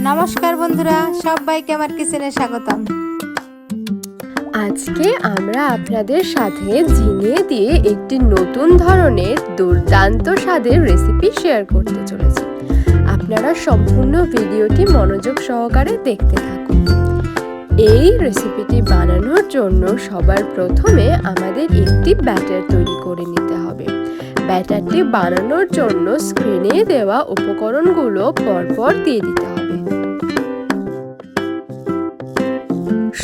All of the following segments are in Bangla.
নমস্কার বন্ধুরা, সবাইকে আমার কিচেনে স্বাগতম। আজকে আমরা আপনাদের সাথে ঝিঙে দিয়ে একটি নতুন ধরনের দুর্দান্ত স্বাদের রেসিপি শেয়ার করতে চলেছি। আপনারা সম্পূর্ণ ভিডিওটি মনোযোগ সহকারে দেখতে থাকুন। এই রেসিপিটি বানানোর জন্য সবার প্রথমে আমাদের একটি ব্যাটার তৈরি করে নিতে হবে। ব্যাটারটি বানানোর জন্য স্ক্রিনে দেওয়া উপকরণগুলো পরপর দিয়ে দিতে হবে।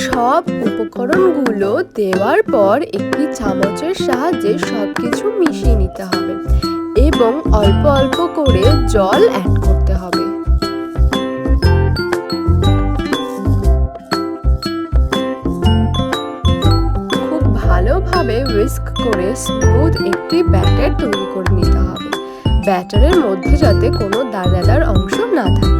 সব উপকরণগুলো দেওয়ার পর একটি চামচের সাহায্যে সবকিছু মিশিয়ে নিতে হবে এবং অল্প অল্প করে জল অ্যাড করতে হবে। খুব ভালোভাবে হুইস্ক করে স্মুথ একটি ব্যাটার তৈরি করে নিতে হবে। ব্যাটারের মধ্যে যাতে কোনো দানাদার অংশ না থাকে।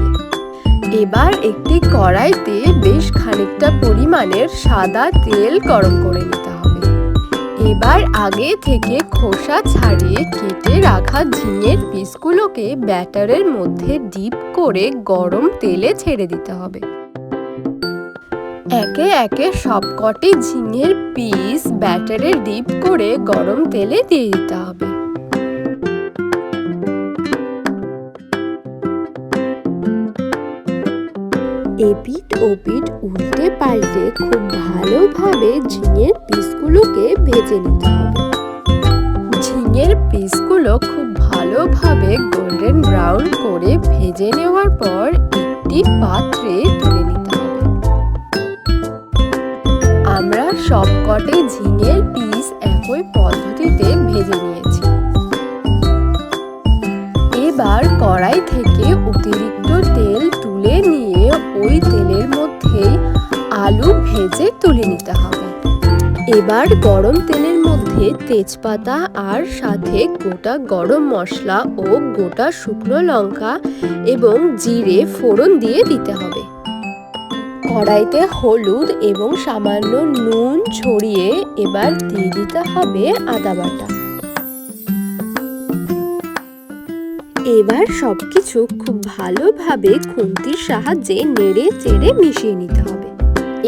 এবার একটি কড়াইতে বেশ খানিকটা পরিমাণের সাদা তেল গরম করে নিতে হবে। এবার আগে থেকে খোসা ছাড়িয়ে কেটে রাখা ঝিঙের পিসগুলোকে ব্যাটারের মধ্যে ডিপ করে গরম তেলে ছেড়ে দিতে হবে। একে একে সবকটি ঝিঙের পিস ব্যাটারে ডিপ করে গরম তেলে দিয়ে দিতে হবে। এপিঠ ওপিঠ উল্টে পাল্টে খুব ভালোভাবে ঝিঙের পিসগুলোকে ভেজে নিতে হবে। ঝিঙের পিসগুলো খুব ভালোভাবে গোল্ডেন ব্রাউন করে ভেজে নেওয়ার পর একটি পাত্রে তুলে নিতে হবে। আমরা সবকটি ঝিঙের পিস একই পদ্ধতিতে ভেজে নিয়েছি। এবার কড়াই থেকে অতিরিক্ত তেল তুলে নিয়ে ওই তেলের মধ্যেই আলু ভেজে তুলে নিতে হবে। এবার গরম তেলের মধ্যে তেজপাতা আর সাথে গোটা গরম মশলা ও গোটা শুকনো লঙ্কা এবং জিরে ফোড়ন দিয়ে দিতে হবে। কড়াইতে হলুদ এবং সামান্য নুন ছড়িয়ে এবার দিয়ে দিতে হবে আদা বাটা। এবার সবকিছু খুব ভালোভাবে খুন্তির সাহায্যে নেড়ে চেড়ে মিশিয়ে নিতে হবে।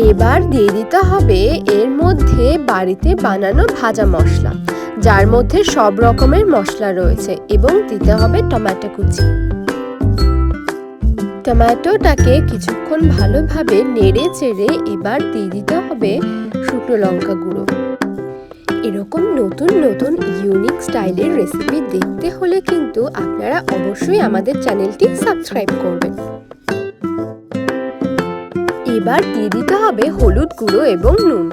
এবার দিয়ে দিতে হবে এর মধ্যে বাড়িতে বানানো ভাজা মশলা, যার মধ্যে সব রকমের মশলা রয়েছে, এবং দিতে হবে টমেটো কুচি। টমেটোটাকে কিছুক্ষণ ভালোভাবে নেড়ে চেড়ে এবার দিয়ে দিতে হবে শুকনো লঙ্কা গুঁড়ো। এরকম নতুন নতুন ইউনিক স্টাইলের রেসিপি দেখতে হলে কিন্তু আপনারা অবশ্যই আমাদের চ্যানেলটি সাবস্ক্রাইব করবেন। এবার দিয়ে দিতে হবে হলুদ গুঁড়ো এবং নুন।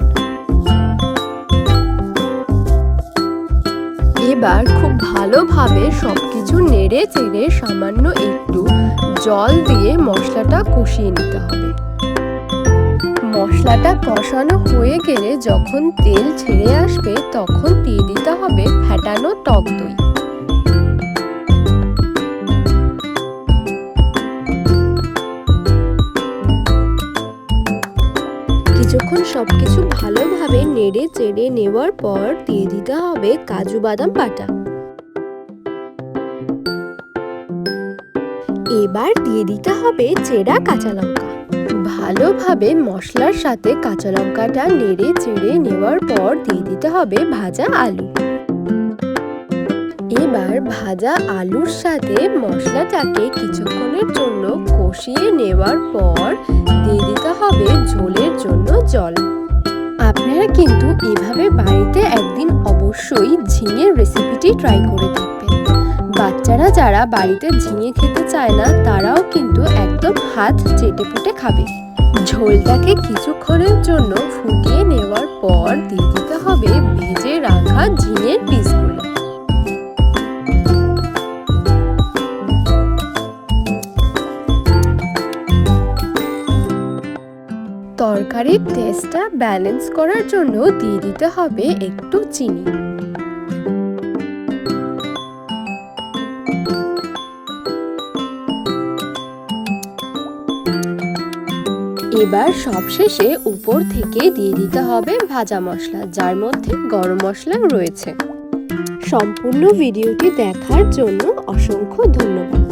এবার খুব ভালোভাবে সবকিছু নেড়ে চেড়ে সামান্য একটু জল দিয়ে মশলাটা কষিয়ে নিতে হবে। মশলাটা কষানো হয়ে গেলে যখন তেল ছেড়ে আসবে তখন দিয়ে দিতে হবে ফেটানো টক দই। কিছুক্ষণ সবকিছু ভালোভাবে নেড়ে চেড়ে নেওয়ার পর দিয়ে দিতে হবে কাজু বাদাম বাটা। এবার দিয়ে দিতে হবে চেরা কাঁচা লঙ্কা। ভালোভাবে মশলার সাথে কাঁচা লঙ্কাটা নেড়ে চেড়ে নেওয়ার পর দিয়ে দিতে হবে ভাজা আলু। এবার ভাজা আলুর সাথে মশলাটাকে কিছুক্ষণের জন্য কষিয়ে নেওয়ার পর দিয়ে দিতে হবে ঝোলের জন্য জল। আপনারা কিন্তু এভাবে বাড়িতে একদিন অবশ্যই ঝিঙের রেসিপিটি ট্রাই করে দেখবেন। বাচ্চারা যারা বাড়িতে ঝিঙে খেতে চায় না তারাও কিন্তু একদম হাত চেটেপুটে খাবে। ঝোলটাকে কিছুক্ষণের জন্য ফুটিয়ে নেওয়ার পর দিয়ে দিতে হবে ভেজে রাখা ঝিঙের পিসগুলো। তরকারির টেস্টটা ব্যালেন্স করার জন্য দিয়ে দিতে হবে একটু চিনি। এবার সবশেষে উপর থেকে দিয়ে দিতে হবে ভাজা মশলা, যার মধ্যে গরম মশলা রয়েছে। সম্পূর্ণ ভিডিওটি দেখার জন্য অসংখ্য ধন্যবাদ।